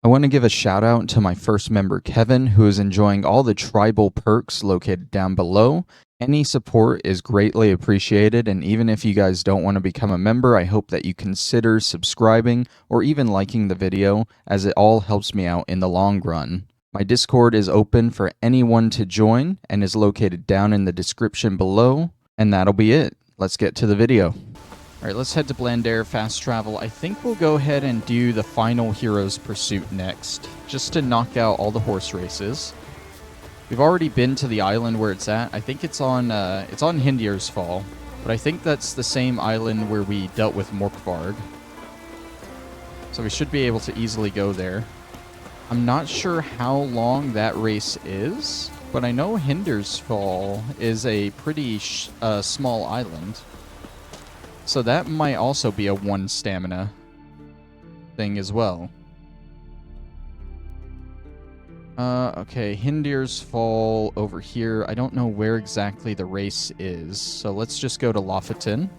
I want to give a shout out to my first member, Kevin, who is enjoying all the tribal perks located down below. Any support is greatly appreciated, and even if you guys don't want to become a member, I hope that you consider subscribing or even liking the video, as it all helps me out in the long run. My Discord is open for anyone to join and is located down in the description below, and that'll be it. Let's get to the video. Alright, let's head to Blandair Fast Travel. I think we'll go ahead and do the final Hero's Pursuit next, just to knock out all the horse races. We've already been to the island where it's at. I think it's on Hindier's Fall, but I think that's the same island where we dealt with Morkvarg. So we should be able to easily go there. I'm not sure how long that race is, but I know Hindier's Fall is a pretty small island. So that might also be a 1 stamina thing as well. Okay, Hindier's Fall over here. I don't know where exactly the race is, so let's just go to Lofoten.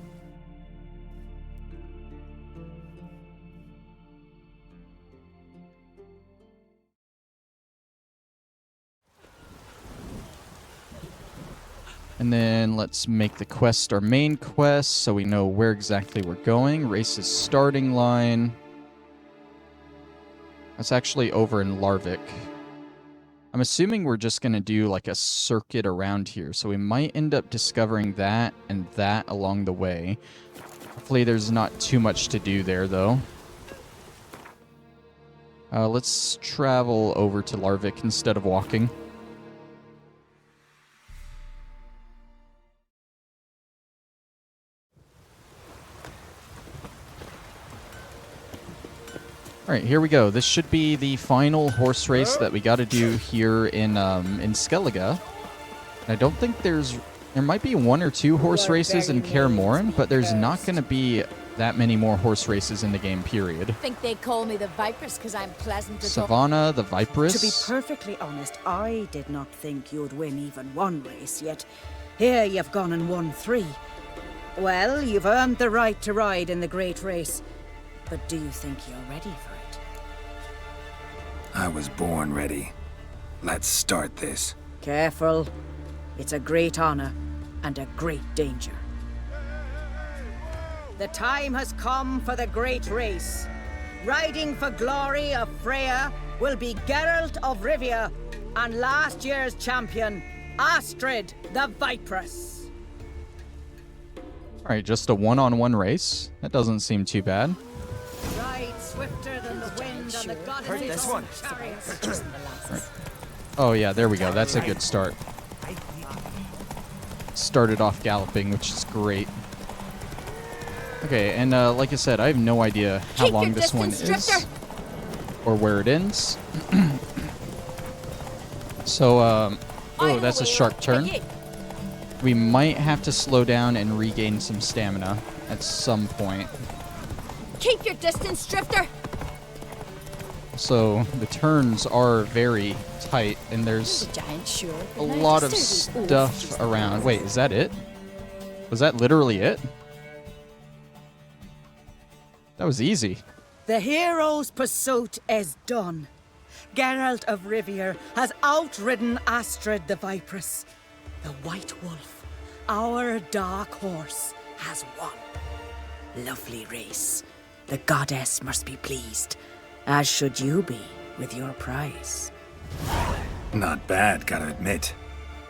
And then let's make the quest our main quest so we know where exactly we're going. Race's starting line. That's actually over in Larvik. I'm assuming we're just going to do like a circuit around here, so we might end up discovering that and that along the way. Hopefully there's not too much to do there, though. Let's travel over to Larvik instead of walking. Alright, here we go. This should be the final horse race that we got to do here in Skellige. And I don't think there might be 1 or 2 horse races in Kaer Morhen, but there's not going to be that many more horse races in the game, period. I think they call me the Vipress because I'm pleasant to talk. Savannah, the Vipress. To be perfectly honest, I did not think you'd win even 1 race, yet here you've gone and won 3. Well, you've earned the right to ride in the great race. But do you think you're ready for it? I was born ready. Let's start this. Careful. It's a great honor and a great danger. The time has come for the great race. Riding for glory of Freya will be Geralt of Rivia and last year's champion, Astrid the Vipress. Alright, just a one-on-one race. That doesn't seem too bad. Ride swifter than the wind and the goddesses of chariots. Oh yeah, there we go. That's a good start. Started off galloping, which is great. Okay, and like I said, I have no idea how long this one is or where it ends. So, oh, that's a sharp turn. We might have to slow down and regain some stamina at some point. Keep your distance, Drifter! So, the turns are very tight, and there's a lot of stuff around. Wait, is that it? Was that literally it? That was easy. The hero's pursuit is done. Geralt of Rivia has outridden Astrid the Vipress. The White Wolf, our dark horse, has won. Lovely race. The goddess must be pleased, as should you be with your prize. Not bad, gotta admit.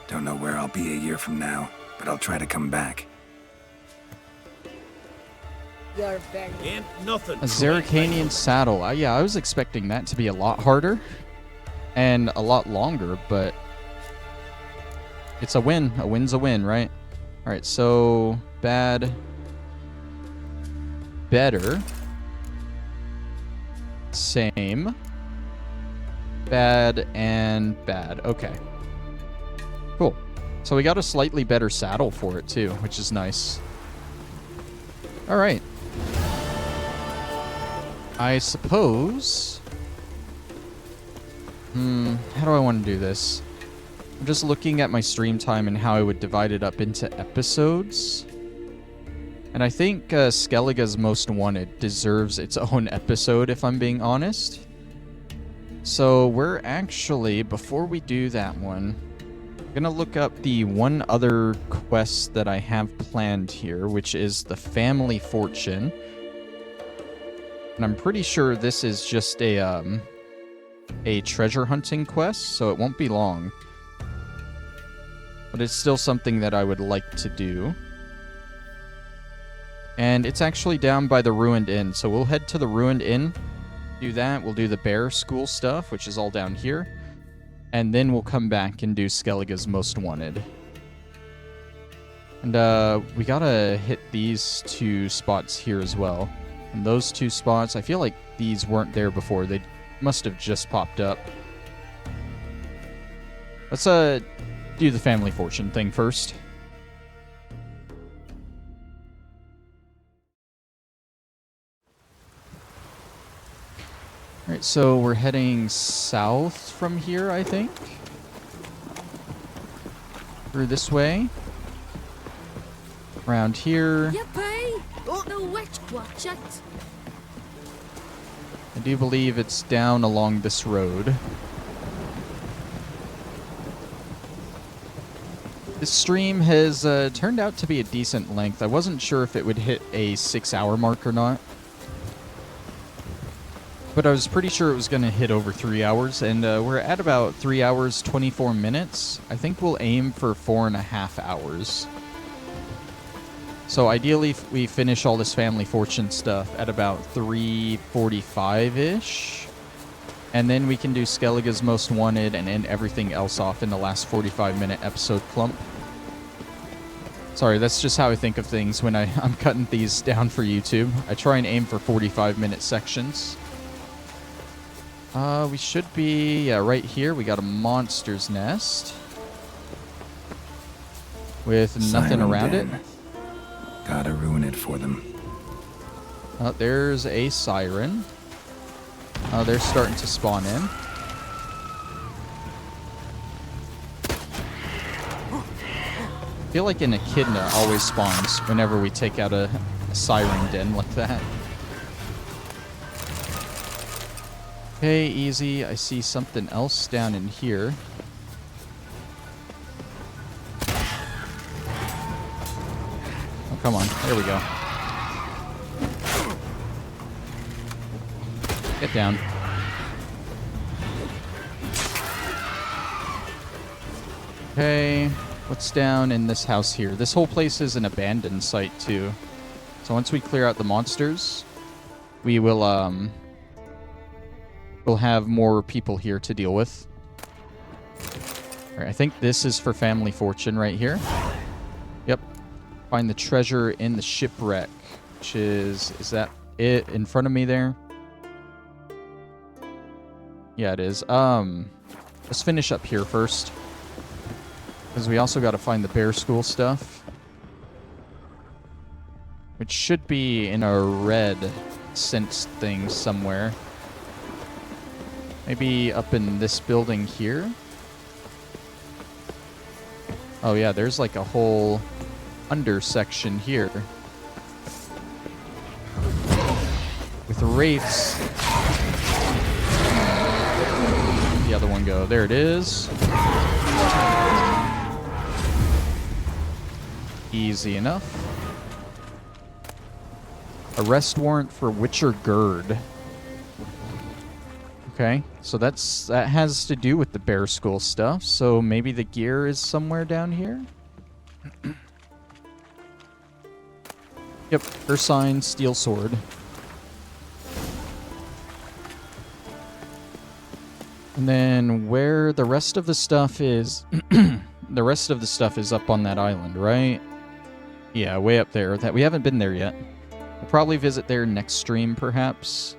Don't know where I'll be a year from now, but I'll try to come back. You're very... Ain't nothing. A Zerrikanian saddle. Yeah, I was expecting that to be a lot harder and a lot longer, but it's a win. A win's a win, right? All right, so bad, better, same, bad, and bad. Okay. Cool. So we got a slightly better saddle for it too, which is nice. All right. I suppose... how do I want to do this? I'm just looking at my stream time and how I would divide it up into episodes. And I think Skellige's Most Wanted deserves its own episode, if I'm being honest. So we're actually, before we do that one, I'm gonna look up the one other quest that I have planned here, which is the Family Fortune. And I'm pretty sure this is just a treasure hunting quest, so it won't be long. But it's still something that I would like to do. And it's actually down by the Ruined Inn, so we'll head to the Ruined Inn, do that. We'll do the bear school stuff, which is all down here. And then we'll come back and do Skellige's Most Wanted. And we gotta hit these 2 spots here as well. And those 2 spots, I feel like these weren't there before. They must have just popped up. Let's do the Family Fortune thing first. Alright, so we're heading south from here, I think. Through this way. Around here. Yippee! Oh, the witch watch it. I do believe it's down along this road. This stream has turned out to be a decent length. I wasn't sure if it would hit a 6-hour mark or not. But I was pretty sure it was going to hit over 3 hours, and we're at about 3 hours, 24 minutes. I think we'll aim for 4.5 hours. So ideally, we finish all this Family Fortune stuff at about 3:45-ish. And then we can do Skellige's Most Wanted and end everything else off in the last 45-minute episode clump. Sorry, that's just how I think of things when I'm cutting these down for YouTube. I try and aim for 45-minute sections. We should be right here. We got a monster's nest with nothing around it. Gotta ruin it for them. Oh, there's a siren. Oh, they're starting to spawn in. I feel like an echidna always spawns whenever we take out a siren den like that. Okay, easy. I see something else down in here. Oh, come on. There we go. Get down. Okay, what's down in this house here? This whole place is an abandoned site, too. So once we clear out the monsters, we will, we'll have more people here to deal with. Alright, I think this is for Family Fortune right here. Yep. Find the treasure in the shipwreck, which is that it in front of me there? Yeah, it is. Let's finish up here first. Because we also got to find the bear school stuff. Which should be in a red sense thing somewhere. Maybe up in this building here. Oh yeah, there's like a whole under section here. With wraiths. The other one go. There it is. Easy enough. Arrest warrant for Witcher Gerd. Okay, so that has to do with the bear school stuff. So maybe the gear is somewhere down here. Yep, Ursine steel sword. And then where the rest of the stuff is, the rest of the stuff is up on that island, right? Yeah, way up there. That we haven't been there yet. We'll probably visit there next stream, perhaps.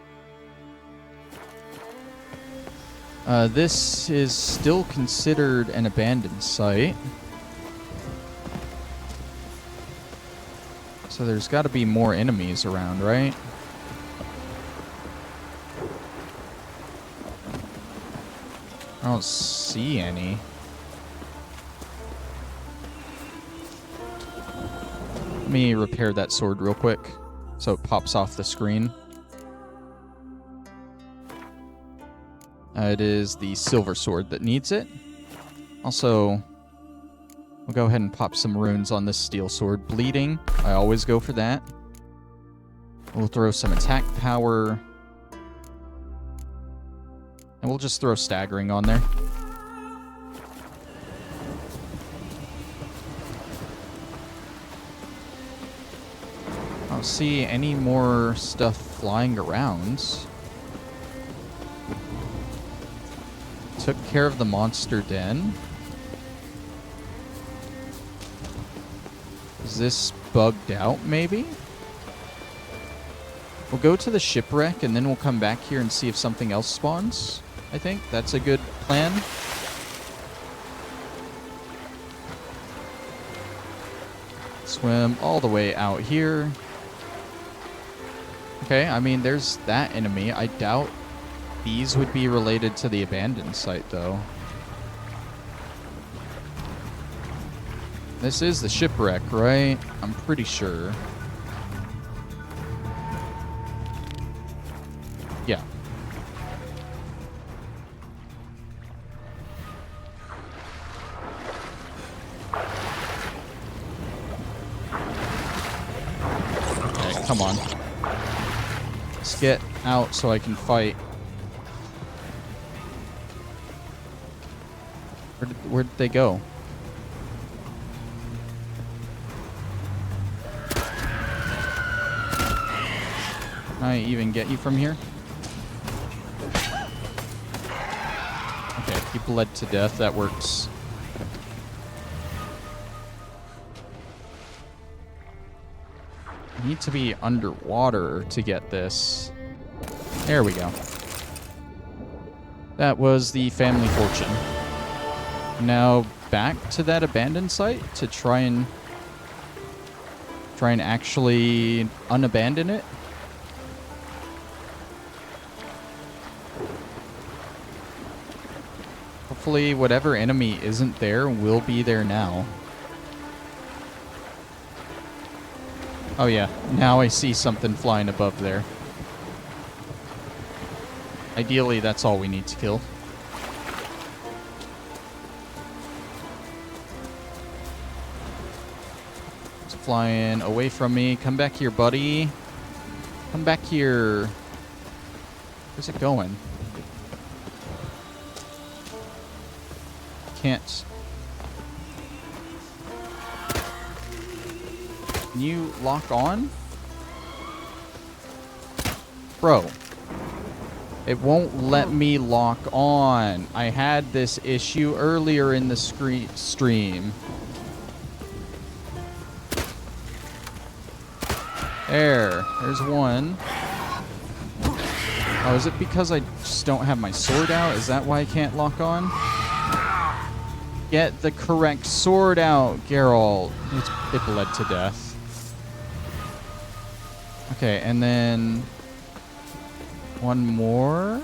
This is still considered an abandoned site. So there's got to be more enemies around, right? I don't see any. Let me repair that sword real quick so it pops off the screen. It is the silver sword that needs it. Also, we'll go ahead and pop some runes on this steel sword. Bleeding, I always go for that. We'll throw some attack power. And we'll just throw staggering on there. I don't see any more stuff flying around. Took care of the monster den. Is this bugged out, maybe? We'll go to the shipwreck, and then we'll come back here and see if something else spawns. I think that's a good plan. Swim all the way out here. Okay, I mean, there's that enemy. I doubt these would be related to the abandoned site, though. This is the shipwreck, right? I'm pretty sure. Yeah. Okay, come on. Let's get out so I can fight. Where did they go? Can I even get you from here? Okay, you bled to death. That works. I need to be underwater to get this. There we go. That was the family fortune. Now back to that abandoned site to try and actually unabandon it. Hopefully whatever enemy isn't there will be there now. Oh yeah, now I see something flying above there. Ideally, that's all we need to kill. It's flying away from me. Come back here, buddy. Come back here. Where's it going? Can't. Can you lock on? Bro. It won't let me lock on. I had this issue earlier in the stream. There's one. Oh, is it because I just don't have my sword out? Is that why I can't lock on? Get the correct sword out, Geralt. It bled to death. Okay, and then one more.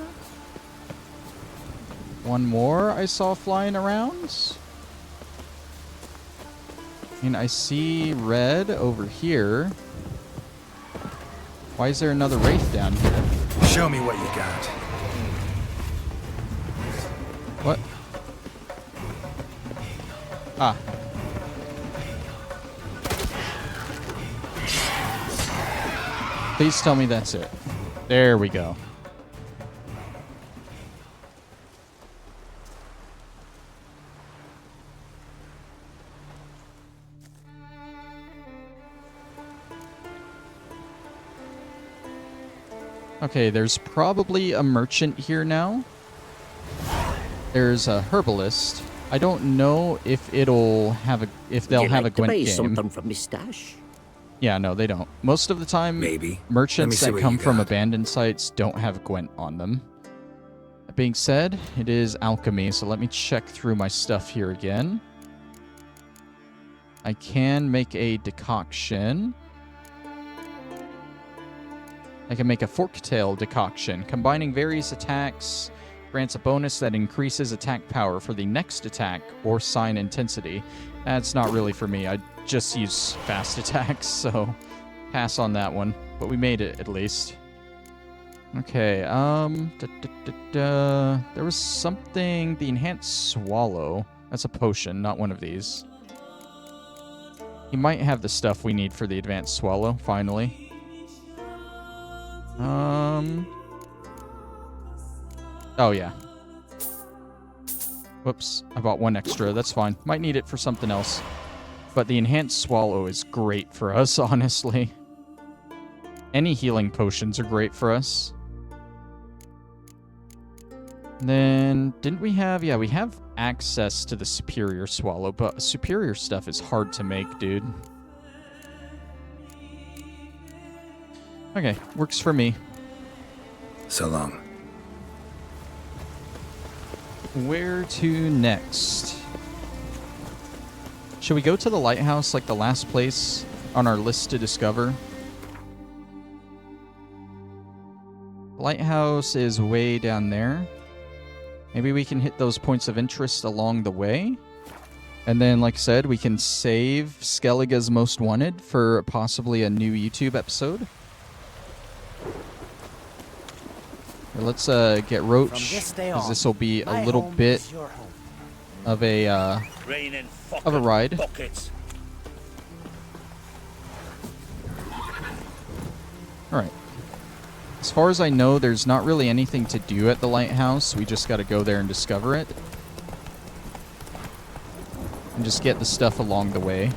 One more I saw flying around. I mean, I see red over here. Why is there another wraith down here? Show me what you got. What? Ah. Please tell me that's it. There we go. Okay, there's probably a merchant here now. There's a herbalist. I don't know if it'll have a they'll have a Gwent game. Something from my stash? Yeah, no, they don't. Most of the time, Maybe. merchants Let me see that what come you from got. abandoned sites don't have Gwent on them. That being said, it is alchemy, so let me check through my stuff here again. I can make a decoction. I can make a forktail decoction. Combining various attacks grants a bonus that increases attack power for the next attack or sign intensity. That's not really for me. I just use fast attacks, so pass on that one. But we made it, at least. Okay, there was something, the enhanced swallow. That's a potion, not one of these. He might have the stuff we need for the advanced swallow, finally. Oh, yeah. Whoops, I bought one extra. That's fine. Might need it for something else. But the enhanced swallow is great for us, honestly. Any healing potions are great for us. And then, didn't we have... Yeah, we have access to the superior swallow, but superior stuff is hard to make, dude. Okay, works for me. So long. Where to next? Should we go to the lighthouse, like the last place on our list to discover? Lighthouse is way down there. Maybe we can hit those points of interest along the way. And then, like I said, we can save Skellige's Most Wanted for possibly a new YouTube episode. Here, let's get Roach, because this will be a little bit of a ride. Alright. As far as I know, there's not really anything to do at the lighthouse. We just got to go there and discover it. And just get the stuff along the way.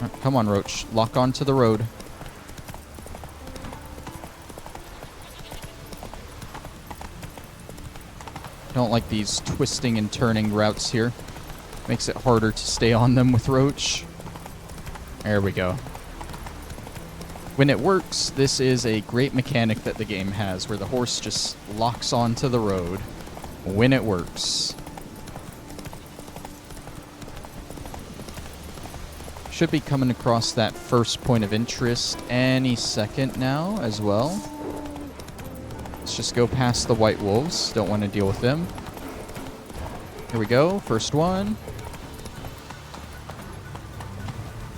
Right, come on, Roach. Lock onto the road. Don't like these twisting and turning routes here. Makes it harder to stay on them with Roach. There we go. When it works, this is a great mechanic that the game has, where the horse just locks onto the road when it works. Should be coming across that first point of interest any second now as well. Let's just go past the white wolves. Don't want to deal with them. Here we go. First one.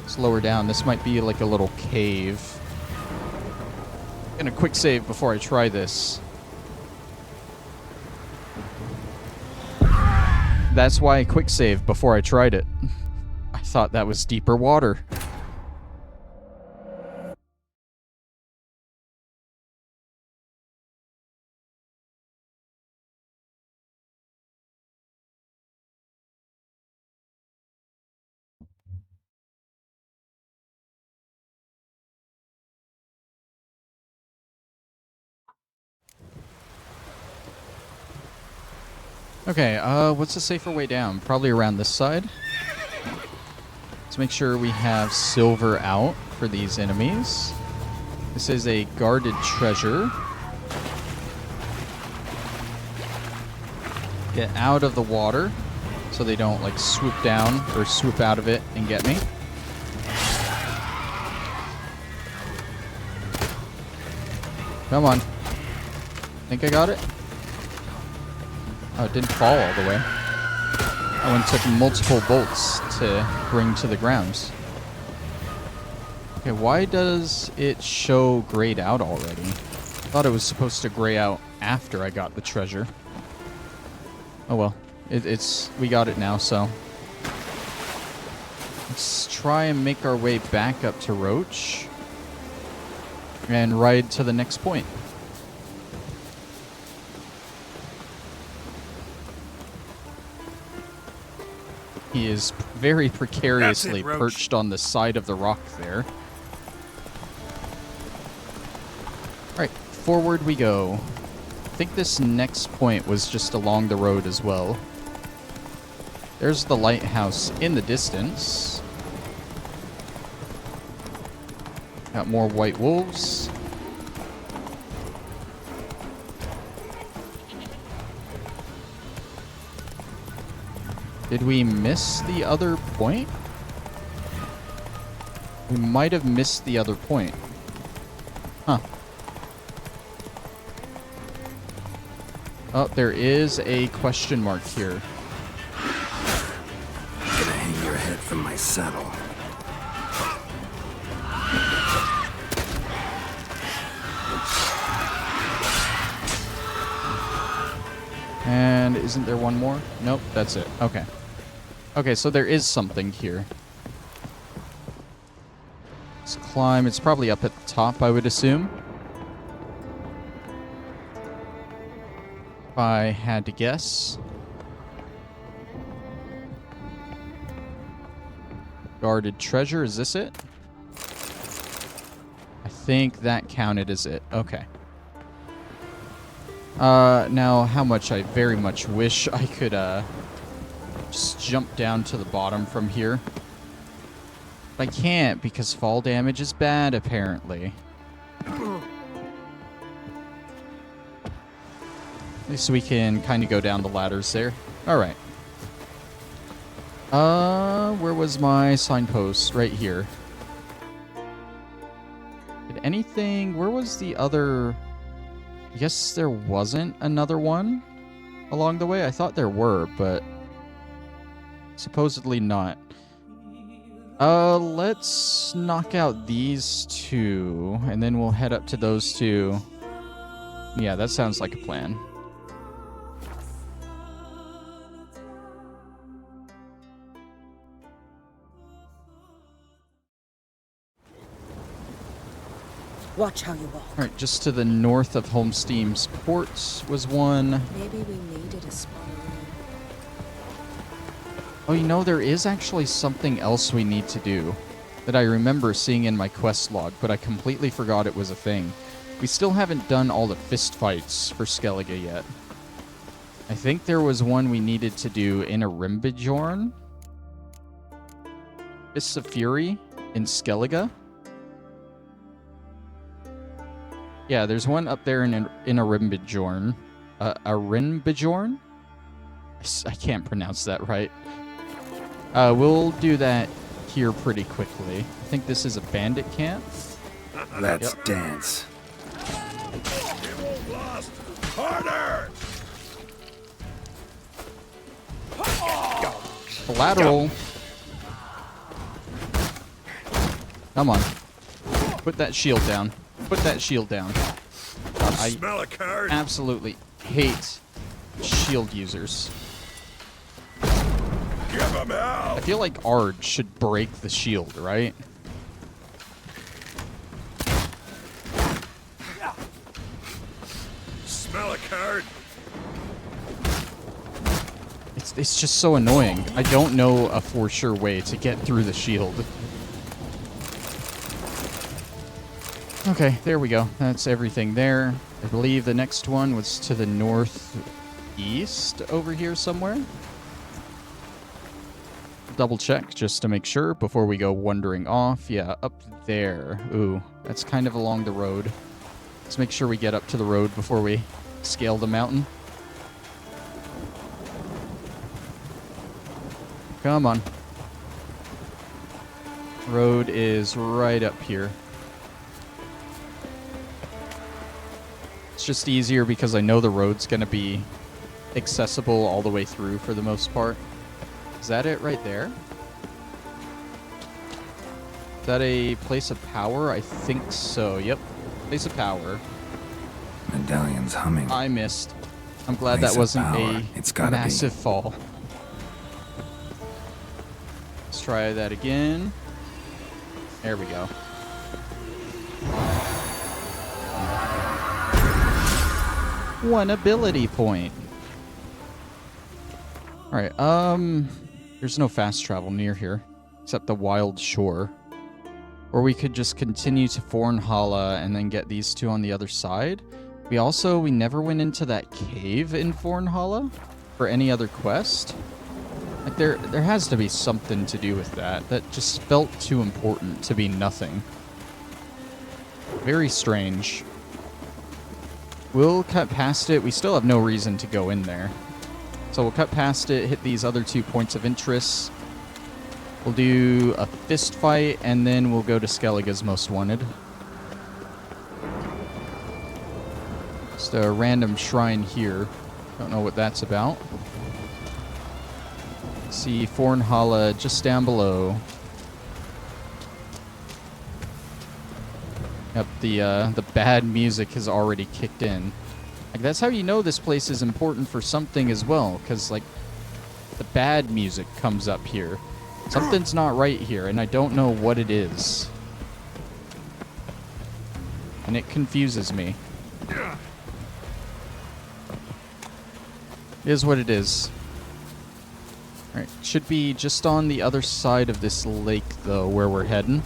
Let's lower down. This might be like a little cave. Gonna quick save before I try this. That's why I quick saved before I tried it. I thought that was deeper water. Okay, what's a safer way down? Probably around this side. Let's make sure we have silver out for these enemies. This is a guarded treasure. Get out of the water so they don't like swoop down or swoop out of it and get me. Come on. Think I got it? Oh, it didn't fall all the way. That one took multiple bolts to bring to the ground. Okay, why does it show grayed out already? I thought it was supposed to gray out after I got the treasure. Oh well, we got it now, so. Let's try and make our way back up to Roach. And ride to the next point. He is very precariously perched on the side of the rock there. Alright, forward we go. I think this next point was just along the road as well. There's the lighthouse in the distance. Got more white wolves. Did we miss the other point? We might have missed the other point. Huh. Oh, there is a question mark here. I'm gonna hang your head from my saddle. And isn't there one more? Nope, that's it. Okay. Okay, so there is something here. Let's climb. It's probably up at the top, I would assume. If I had to guess. Guarded treasure, is this it? I think that counted as it. Okay. Now, how much I very much wish I could, just jump down to the bottom from here. But I can't because fall damage is bad, apparently. At least we can kind of go down the ladders there. Alright. Where was my signpost? Right here. Did anything... Where was the other... I guess there wasn't another one along the way. I thought there were, but supposedly not. Let's knock out these two, and then we'll head up to those two. Yeah, that sounds like a plan. Watch how you walk. Alright, just to the north of Holmsteam's Port was one. Maybe we needed a smaller room. Oh, you know, there is actually something else we need to do that I remember seeing in my quest log, but I completely forgot it was a thing. We still haven't done all the fist fights for Skellige yet. I think there was one we needed to do in a Rimbijorn. Fists of Fury in Skellige. Yeah, there's one up there in a Rimbijorn. A Rimbijorn? I can't pronounce that right. We'll do that here pretty quickly. I think this is a bandit camp. Let's dance. Harder! Collateral. Come on. Put that shield down. Put that shield down. I Smell a card. absolutely hate shield users. Give him hell. I feel like Ard should break the shield, right? Smell a card. It's just so annoying. I don't know a for sure way to get through the shield. Okay, there we go. That's everything there. I believe the next one was to the northeast over here somewhere. Double check just to make sure before we go wandering off. Yeah, up there. Ooh, that's kind of along the road. Let's make sure we get up to the road before we scale the mountain. Come on. Road is right up here. It's just easier because I know the road's going to be accessible all the way through for the most part. Is that it right there? Is that a place of power? I think so. Yep. Place of power. Medallion's humming. I missed. I'm glad Place that of wasn't power. a It's gotta be. massive fall. Let's try that again. There we go. One ability point. Alright, there's no fast travel near here, except the Wild Shore. Or we could just continue to Fornhala and then get these two on the other side. We never went into that cave in Fornhala for any other quest. Like, there has to be something to do with that. That just felt too important to be nothing. Very strange. We'll cut past it. We still have no reason to go in there. So we'll cut past it, hit these other 2 points of interest. We'll do a fist fight, and then we'll go to Skellige's Most Wanted. Just a random shrine here. Don't know what that's about. See Fornhala just down below. Yep, the bad music has already kicked in. Like, that's how you know this place is important for something as well, because, like, the bad music comes up here. Something's not right here, and I don't know what it is. And it confuses me. It is what it is. Alright, should be just on the other side of this lake, though, where we're heading.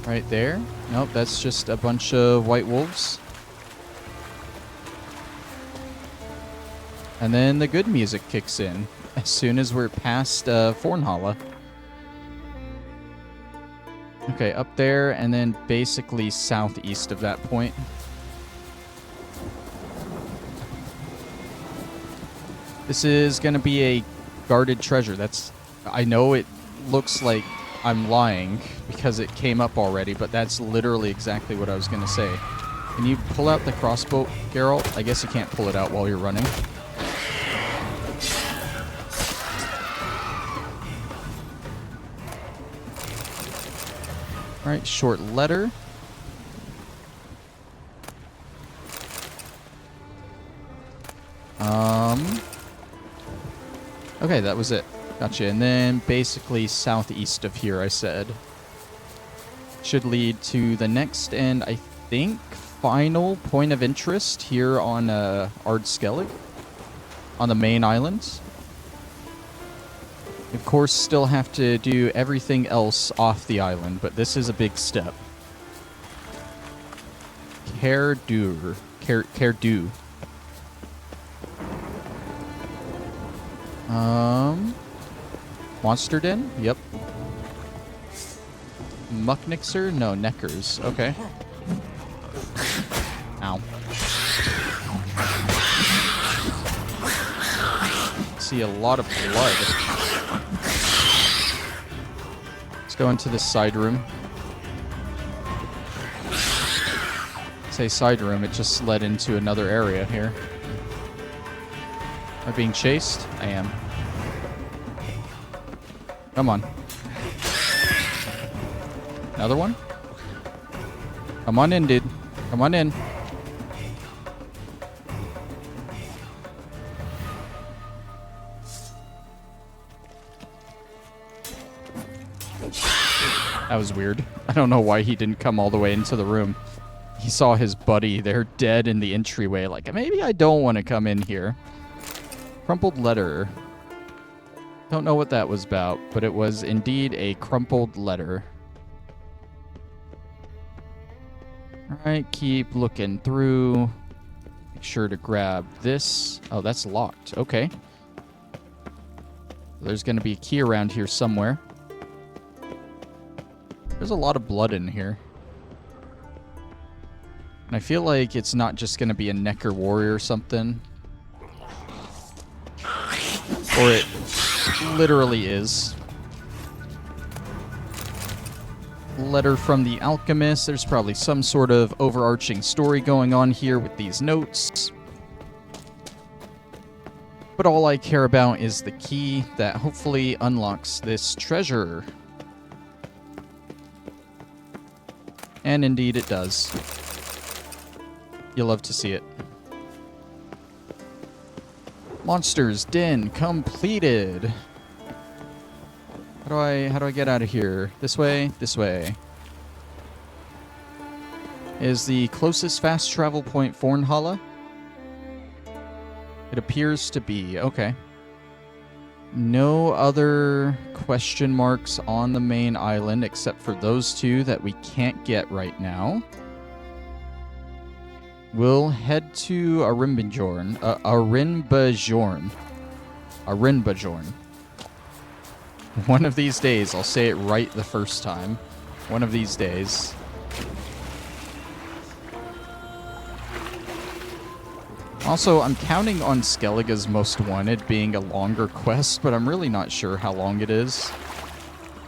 Right there. Nope, that's just a bunch of white wolves. And then the good music kicks in as soon as we're past Fornhalla. Okay, up there, and then basically southeast of that point. This is going to be a guarded treasure. I know it looks like I'm lying because it came up already, but that's literally exactly what I was going to say. Can you pull out the crossbow, Geralt? I guess you can't pull it out while you're running. Alright, short letter. Okay, that was it. Gotcha. And then basically southeast of here, I said. Should lead to the next and I think final point of interest here on Skellige, on the main island. Of course, still have to do everything else off the island, but this is a big step. Cairdu. Monster Den? Yep. Mucknixer? No, Neckers. Okay. Ow. See a lot of blood. Let's go into this side room. Say side room, it just led into another area here. Am I being chased? I am. Come on. Another one? Come on in, dude. Come on in. That was weird. I don't know why he didn't come all the way into the room. He saw his buddy there dead in the entryway, like, maybe I don't want to come in here. Crumpled letter. Don't know what that was about, but it was indeed a crumpled letter. Alright, keep looking through. Make sure to grab this. Oh, that's locked. Okay. There's going to be a key around here somewhere. There's a lot of blood in here. And I feel like it's not just going to be a Necker warrior or something. Or it literally is. Letter from the alchemist. There's probably some sort of overarching story going on here with these notes. But all I care about is the key that hopefully unlocks this treasure. And indeed it does. You'll love to see it. Monsters Den completed. How do I get out of here? This way? This way. Is the closest fast travel point Fornhalla? It appears to be. Okay. No other question marks on the main island except for those two that we can't get right now. We'll head to Arimbajorn. Arimbajorn. One of these days, I'll say it right the first time. One of these days. Also, I'm counting on Skellige's Most Wanted being a longer quest, but I'm really not sure how long it is.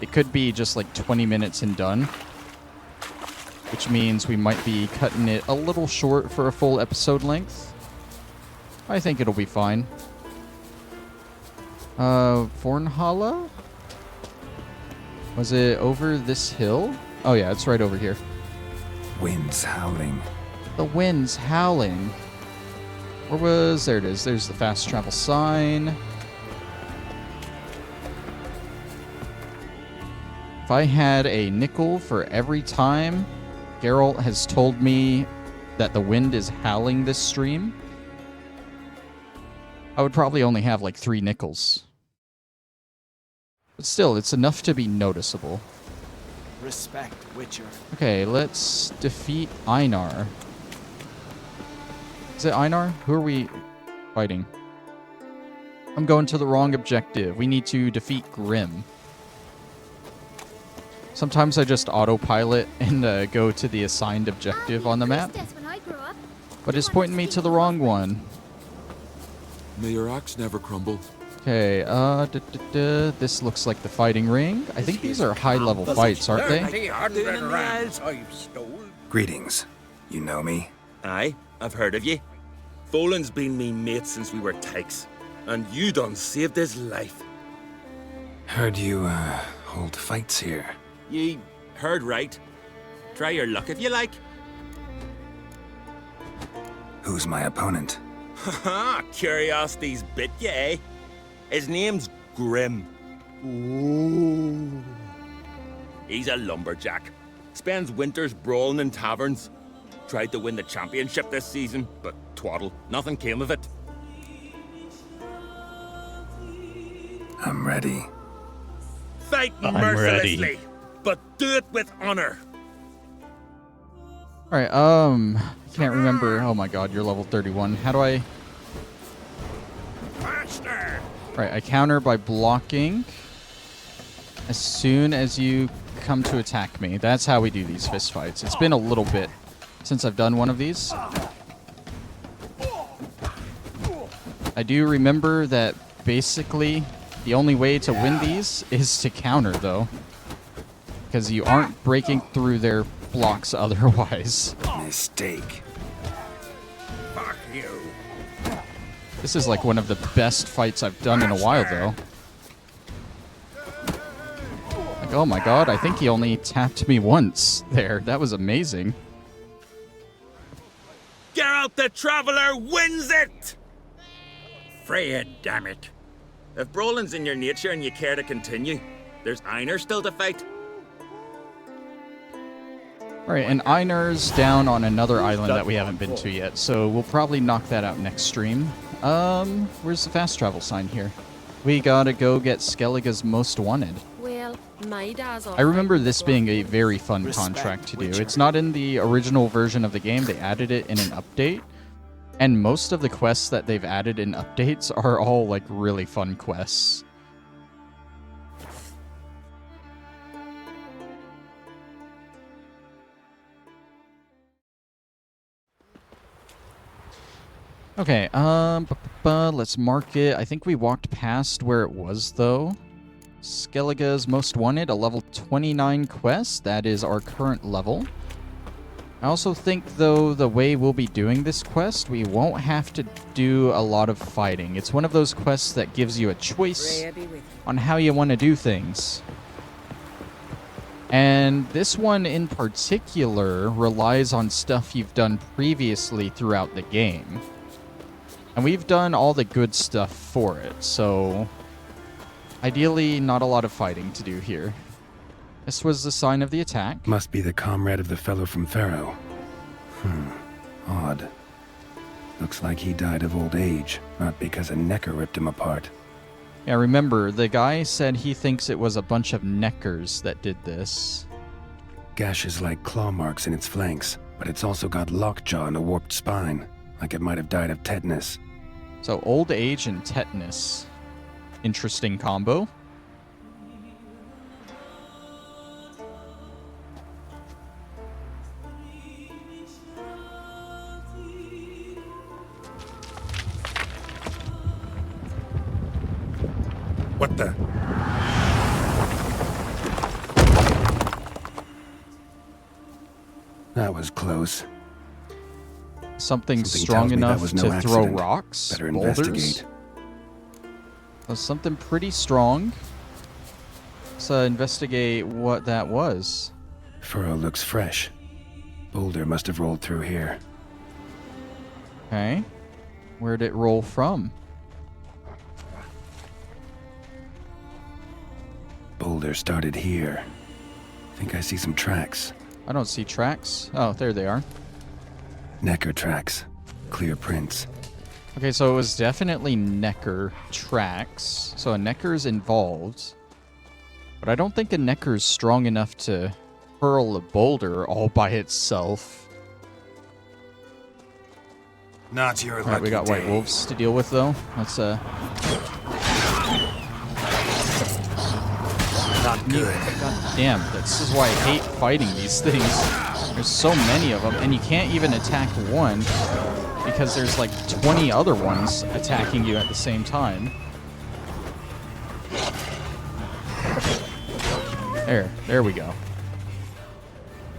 It could be just like 20 minutes and done. Which means we might be cutting it a little short for a full episode length. I think it'll be fine. Fornhalla? Was it over this hill? Oh yeah, it's right over here. Winds howling. The wind's howling. Where was... There it is. There's the fast travel sign. If I had a nickel for every time Geralt has told me that the wind is howling this stream, I would probably only have like 3 nickels. But still, it's enough to be noticeable. Respect, Witcher. Okay, let's defeat Einar. Is it Einar? Who are we fighting? I'm going to the wrong objective. We need to defeat Grimm. Sometimes I just autopilot and go to the assigned objective on the map, but it's pointing me to the wrong one. May your axe never crumble. Okay, this looks like the fighting ring. I think these are high-level fights, aren't they? 300 rams I've stole. Greetings. You know me? Aye, I've heard of ye. Folan's been me mate since we were tykes, and you done saved his life. Heard you, hold fights here. Ye heard right. Try your luck if you like. Who's my opponent? Haha, curiosity's bit ye, eh? His name's Grimm. Ooh. He's a lumberjack. Spends winters brawling in taverns. Tried to win the championship this season, but twaddle, nothing came of it. I'm ready. Fight I'm mercilessly, ready. but do it with honor. Alright, I can't remember. Oh my god, you're level 31. How do I... Faster! Right, I counter by blocking as soon as you come to attack me. That's how we do these fist fights. It's been a little bit since I've done one of these. I do remember that basically the only way to win these is to counter, though, because you aren't breaking through their blocks otherwise. Mistake. Fuck you. This is like one of the best fights I've done in a while, though. Like, oh my god, I think he only tapped me once there. That was amazing. Geralt the Traveler wins it! Freya, damn it. If brawling's in your nature and you care to continue, there's Einar still to fight. Alright, and Einar's down on another island that we haven't been to yet, so we'll probably knock that out next stream. Where's the fast travel sign here? We gotta go get Skellige's Most Wanted. Well, my dad's I remember this being a very fun contract to do. It's not in the original version of the game, they added it in an update. And most of the quests that they've added in updates are all, like, really fun quests. Okay, let's mark it. I think we walked past where it was, though. Skellige's Most Wanted, a level 29 quest. That is our current level. I also think, though, the way we'll be doing this quest, we won't have to do a lot of fighting. It's one of those quests that gives you a choice Freya be with you. on how you want to do things. And this one in particular relies on stuff you've done previously throughout the game. And we've done all the good stuff for it, so ideally not a lot of fighting to do here. This was the sign of the attack. Must be the comrade of the fellow from Pharaoh. Odd. Looks like he died of old age, not because a necker ripped him apart. Yeah, remember, the guy said he thinks it was a bunch of neckers that did this. Gashes like claw marks in its flanks, but it's also got lockjaw and a warped spine, like it might have died of tetanus. So old age and tetanus. Interesting combo. What the? That was close. Something Something strong tells me that enough was no to throw accident. rocks, Better boulders. investigate. Was something pretty strong. Let's investigate what that was. Furrow looks fresh. Boulder must have rolled through here. Okay. Where'd it roll from? Boulder started here. Think I see some tracks. I don't see tracks. Oh, there they are. Necker tracks. Clear prints. Okay, so it was definitely Necker tracks. So a Necker's involved. But I don't think a Necker's strong enough to hurl a boulder all by itself. Not your lucky Alright, we got day. white wolves to deal with, though. Let's, Not good. God damn, this is why I hate fighting these things. There's so many of them, and you can't even attack one because there's like 20 other ones attacking you at the same time. There we go.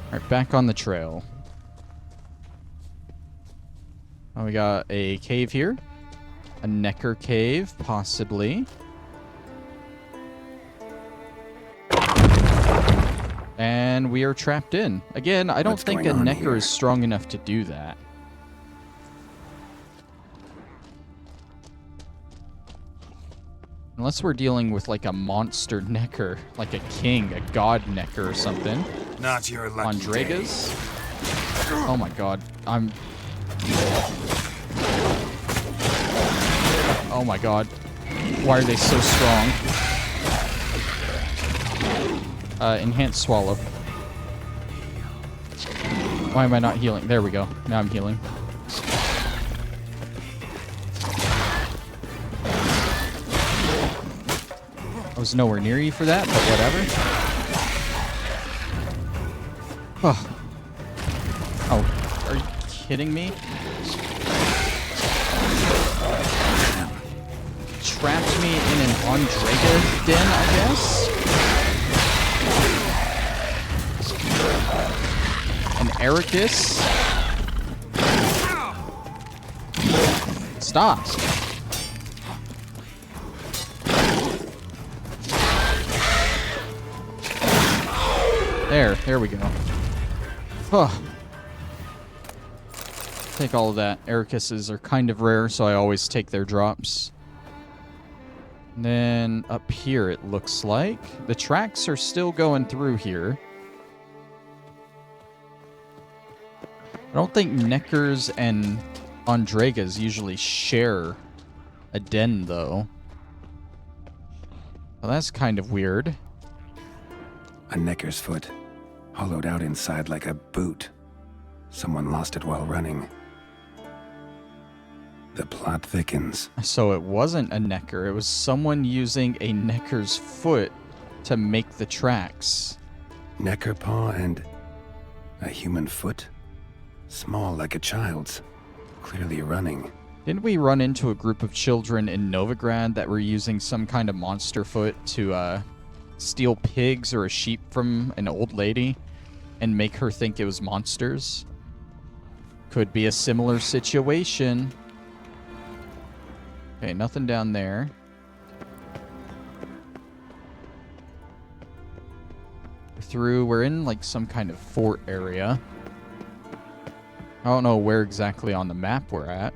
Alright, back on the trail. Oh, we got a cave here. A Necker cave, possibly. And we are trapped in. Again, I don't What's think a going on Necker here? is strong enough to do that. Unless we're dealing with like a monster Necker, like a king, a god Necker or something. Not your lucky day. Andregas? Oh my god. Oh my god. Why are they so strong? Enhanced swallow. Why am I not healing? There we go. Now I'm healing. I was nowhere near you for that, but whatever. Oh, are you kidding me? Trapped me in an Andrega den, I guess? An Ericus? Stop. There we go. Huh. Take all of that. Ericuses are kind of rare, so I always take their drops. And then up here, it looks like the tracks are still going through here. I don't think Neckers and Andregas usually share a den, though. Well, that's kind of weird. A Necker's foot. Hollowed out inside like a boot. Someone lost it while running. The plot thickens. So it wasn't a Necker. It was someone using a Necker's foot to make the tracks. Necker paw and a human foot? Small like a child's. Clearly running. Didn't we run into a group of children in Novigrad that were using some kind of monster foot to steal pigs or a sheep from an old lady and make her think it was monsters? Could be a similar situation. Okay, nothing down there. We're in like some kind of fort area. I don't know where exactly on the map we're at.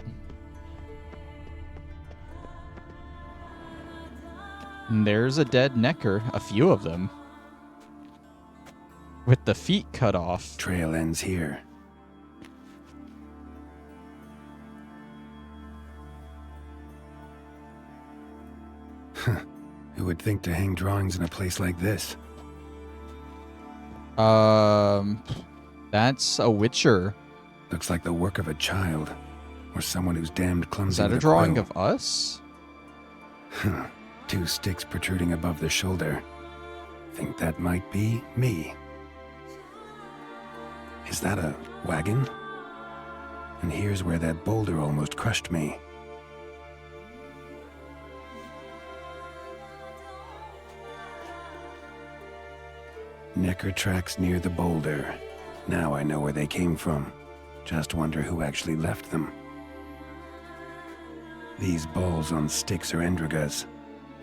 And there's a dead Necker, a few of them. With the feet cut off. Trail ends here. Who would think to hang drawings in a place like this? That's a Witcher. Looks like the work of a child. Or someone who's damned clumsy. Is that with a drawing quill. of us? Two sticks protruding above the shoulder. Think that might be me. Is that a wagon? And here's where that boulder almost crushed me. Necker tracks near the boulder. Now I know where they came from. Just wonder who actually left them. These balls on sticks are Endrigas.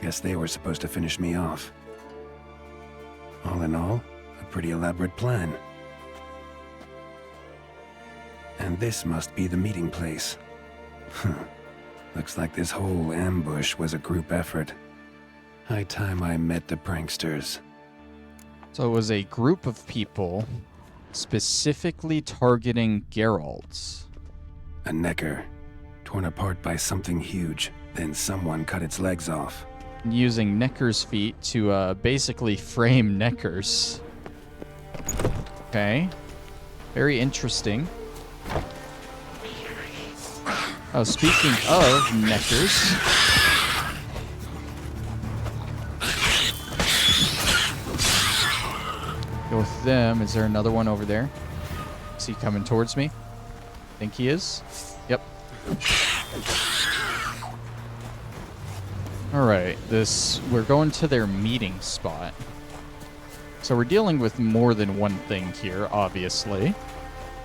Guess they were supposed to finish me off. All in all, a pretty elaborate plan. And this must be the meeting place. Looks like this whole ambush was a group effort. High time I met the pranksters. So it was a group of people specifically targeting Geralt. A necker, torn apart by something huge. Then someone cut its legs off. Using Necker's feet to basically frame Neckers. Okay. Very interesting. Oh, speaking of Neckers. Go with them. Is there another one over there? Is he coming towards me? Think he is? Yep. Alright, we're going to their meeting spot. So we're dealing with more than one thing here, obviously.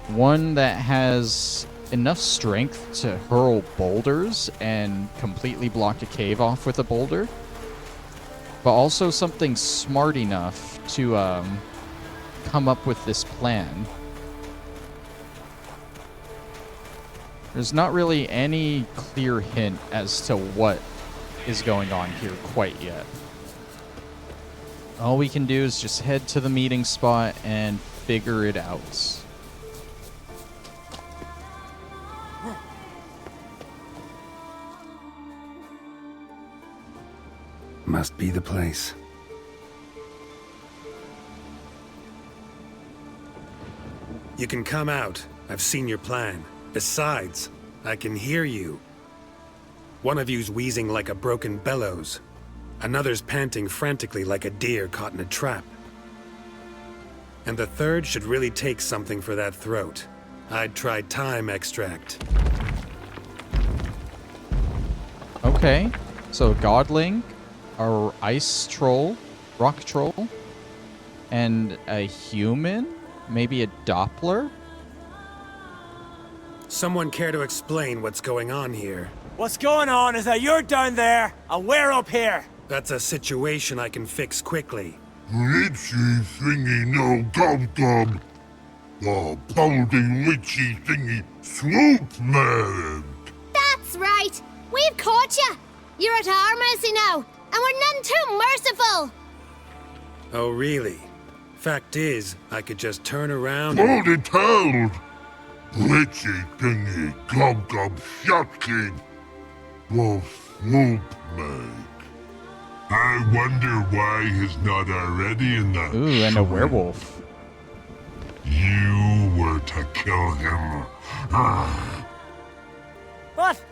One that has enough strength to hurl boulders and completely block a cave off with a boulder. But also something smart enough to come up with this plan. There's not really any clear hint as to what is going on here quite yet. All we can do is just head to the meeting spot and figure it out. Must be the place. You can come out. I've seen your plan. Besides, I can hear you. One of you's wheezing like a broken bellows. Another's panting frantically like a deer caught in a trap. And the third should really take something for that throat. I'd try thyme extract. Okay, so Godling, our ice troll, rock troll, and a human? Maybe a Doppler? Someone care to explain what's going on here? What's going on is that you're down there, and we're up here. That's a situation I can fix quickly. Witchy thingy no gum. The pounding witchy thingy swoop man. That's right. We've caught you. You're at our mercy now, and we're none too merciful. Oh, really? Fact is, I could just turn around Hold it held. Witchy thingy gum shotkin. The swoop man. I wonder why he's not already in the... Ooh, and a werewolf. You were to kill him. What?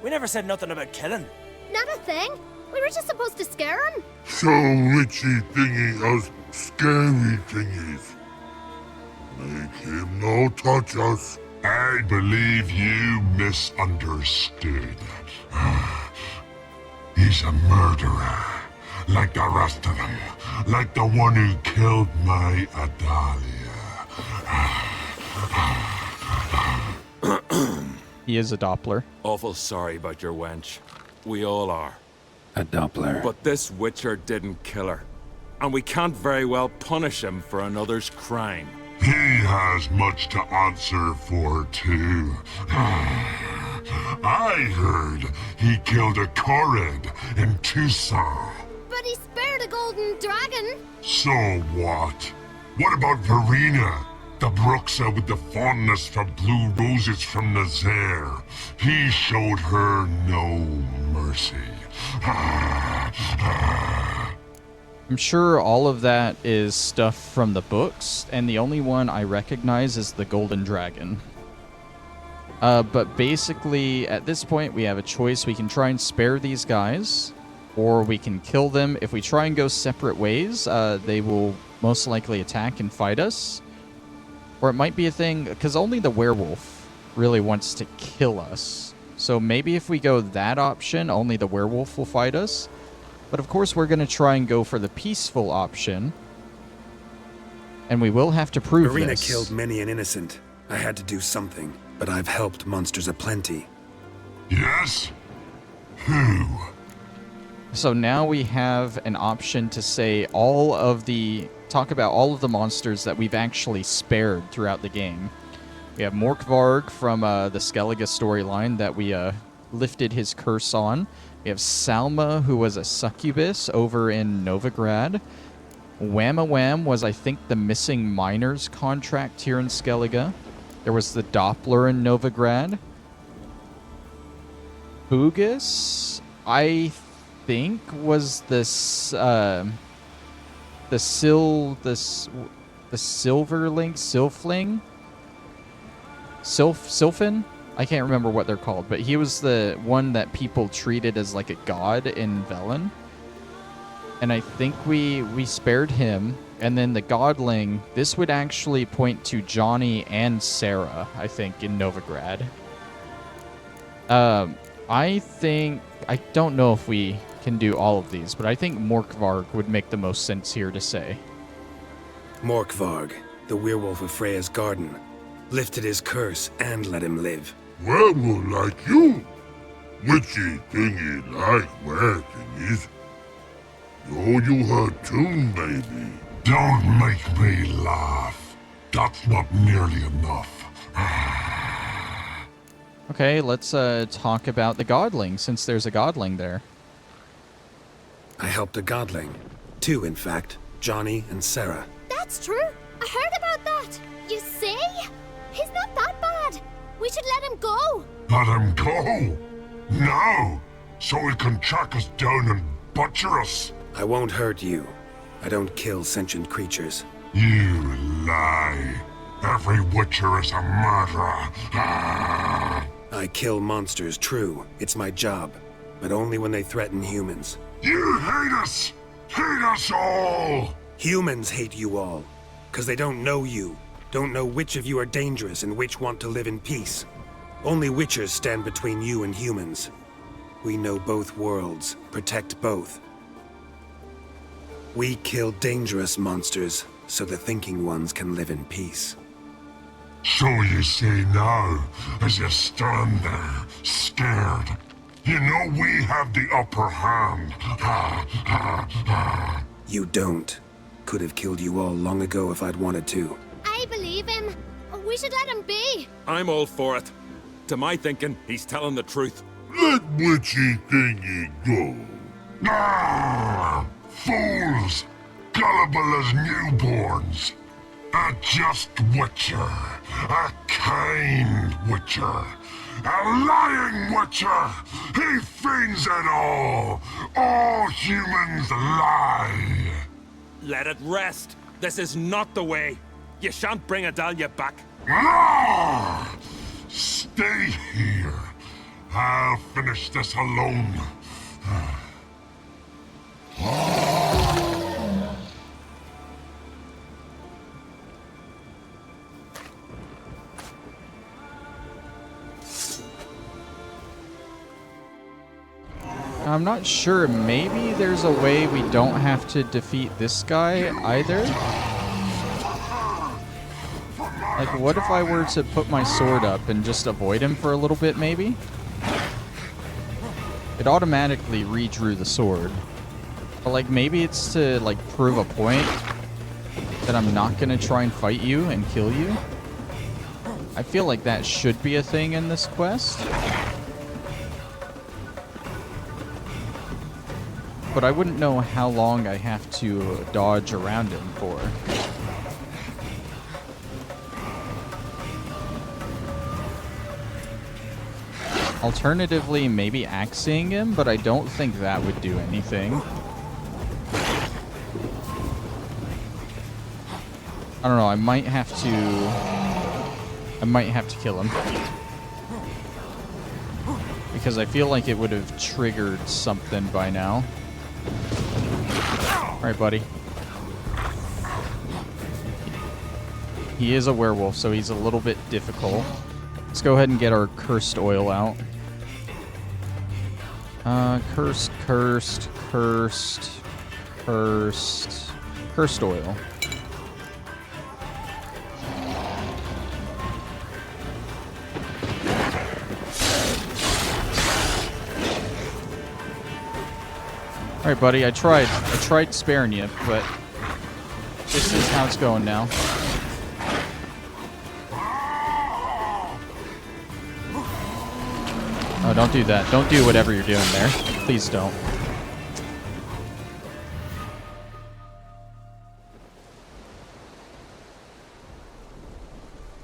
We never said nothing about killing. Not a thing. We were just supposed to scare him. So witchy thingy us scary thingies. Make him no touch us. I believe you misunderstood. He's a murderer, like the rest of them, like the one who killed my Adalia. He is a Doppler. Awful sorry about your wench. We all are. a Doppler. But this Witcher didn't kill her. And we can't very well punish him for another's crime. He has much to answer for, too. I heard he killed a Korid in Tucson. But he spared a golden dragon. So what? What about Verena? The Bruxa with the fondness for blue roses from Nazaire. He showed her no mercy. I'm sure all of that is stuff from the books, and the only one I recognize is the Golden Dragon. But basically, at this point, we have a choice. We can try and spare these guys, or we can kill them. If we try and go separate ways, they will most likely attack and fight us. Or it might be a thing, because only the werewolf really wants to kill us. So maybe if we go that option, only the werewolf will fight us. But of course, we're going to try and go for the peaceful option. And we will have to prove Verena this. killed many an innocent. I had to do something, but I've helped monsters aplenty. Yes? Who? So now we have an option to say talk about all of the monsters that we've actually spared throughout the game. We have Morkvarg from the Skellige storyline that we lifted his curse on. We have Salma, who was a succubus over in Novigrad. Wham was, I think, the missing miners contract here in Skellige. There was the Doppler in Novigrad. Hugis, I think, was this the Silverling, Sylphin? I can't remember what they're called, but he was the one that people treated as like a god in Velen. And I think we spared him. And then the Godling, this would actually point to Johnny and Sarah, I think, in Novigrad. I don't know if we can do all of these, but I think Morkvarg would make the most sense here to say. Morkvarg, the werewolf of Freya's garden, lifted his curse and let him live. Werewolf like you? Witchy thingy like werewolves. Oh, you heard too, baby. Don't make me laugh. That's not nearly enough. Okay, let's talk about the Godling, since there's a Godling there. I helped a godling. 2, in fact. Johnny and Sarah. That's true. I heard about that. You see? He's not that bad. We should let him go. Let him go? Now? So he can track us down and butcher us? I won't hurt you. I don't kill sentient creatures. You lie. Every witcher is a murderer. I kill monsters, true. It's my job. But only when they threaten humans. You hate us! Hate us all! Humans hate you all. Because they don't know you. Don't know which of you are dangerous and which want to live in peace. Only witchers stand between you and humans. We know both worlds. Protect both. We kill dangerous monsters, so the thinking ones can live in peace. So you say now, as you stand there, scared. You know we have the upper hand. You don't. Could have killed you all long ago if I'd wanted to. I believe him. We should let him be. I'm all for it. To my thinking, he's telling the truth. Let witchy thingy go. Fools! Gullible as newborns. A just witcher. A kind witcher. A lying witcher. He feigns it all. All humans lie. Let it rest. This is not the way. You shan't bring Adalia back. Stay here. I'll finish this alone. I'm not sure. Maybe there's a way we don't have to defeat this guy either. Like, what if I were to put my sword up and just avoid him for a little bit, maybe? It automatically redrew the sword. But, like, maybe it's to, like, prove a point that I'm not gonna try and fight you and kill you. I feel like that should be a thing in this quest. But I wouldn't know how long I have to dodge around him for. Alternatively, maybe axing him, but I don't think that would do anything. I don't know, I might have to kill him. Because I feel like it would have triggered something by now. Alright, buddy. He is a werewolf, so he's a little bit difficult. Let's go ahead and get our cursed oil out. Cursed oil. Alright, buddy, I tried sparing you, but this is how it's going now. Oh, don't do that. Don't do whatever you're doing there. Please don't.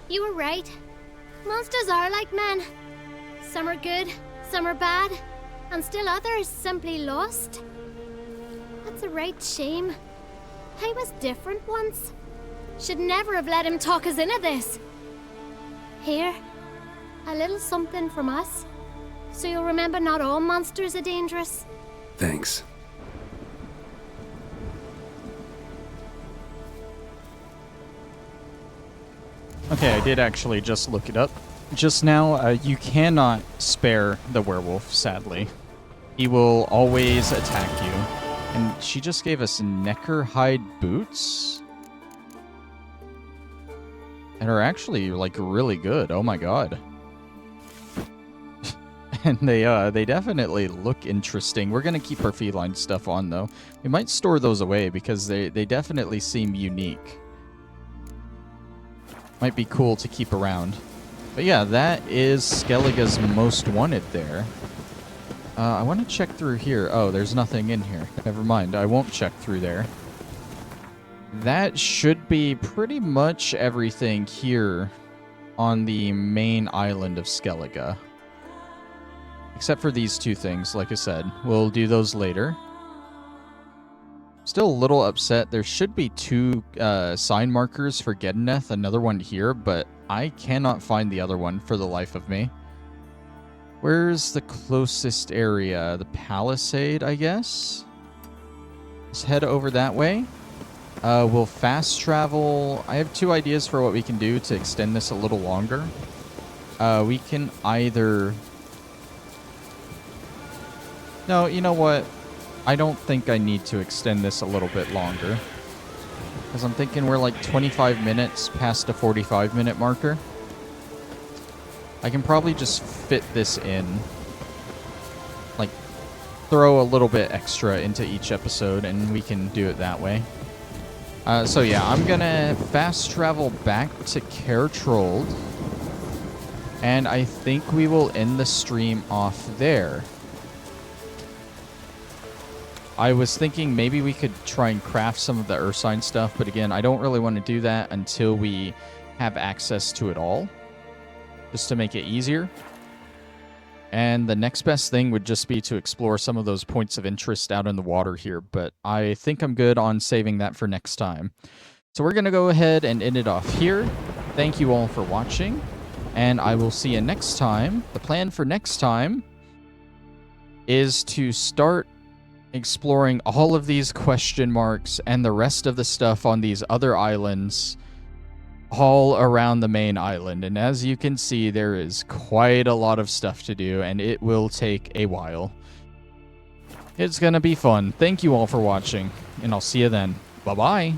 You were right. Monsters are like men. Some are good, some are bad, and still others simply lost. That's a right shame. I was different once. Should never have let him talk us into this. Here, a little something from us, so you'll remember not all monsters are dangerous. Thanks. Okay, I did actually just look it up. Just now, you cannot spare the werewolf, sadly. He will always attack you. And she just gave us necker hide boots? And are actually, like, really good. Oh my god. And they definitely look interesting. We're gonna keep our feline stuff on, though. We might store those away because they definitely seem unique. Might be cool to keep around. But yeah, that is Skellige's most wanted there. I want to check through here. Oh, there's nothing in here. Never mind. I won't check through there. That should be pretty much everything here on the main island of Skellige. Except for these two things, like I said. We'll do those later. Still a little upset. There should be two sign markers for Gedneth, another one here, but I cannot find the other one for the life of me. Where's the closest area? The Palisade, I guess? Let's head over that way. We'll fast travel. I have two ideas for what we can do to extend this a little longer. We can either... No, you know what? I don't think I need to extend this a little bit longer. Because I'm thinking we're like 25 minutes past a 45-minute marker. I can probably just fit this in. Like, throw a little bit extra into each episode, and we can do it that way. So yeah, I'm gonna fast travel back to Cairtrold. And I think we will end the stream off there. I was thinking maybe we could try and craft some of the Ursine stuff, but again, I don't really want to do that until we have access to it all, just to make it easier. And the next best thing would just be to explore some of those points of interest out in the water here, but I think I'm good on saving that for next time. So we're going to go ahead and end it off here. Thank you all for watching, and I will see you next time. The plan for next time is to start exploring all of these question marks and the rest of the stuff on these other islands all around the main island. And as you can see, there is quite a lot of stuff to do, and it will take a while. It's gonna be fun. Thank you all for watching, and I'll see you then. Bye-bye.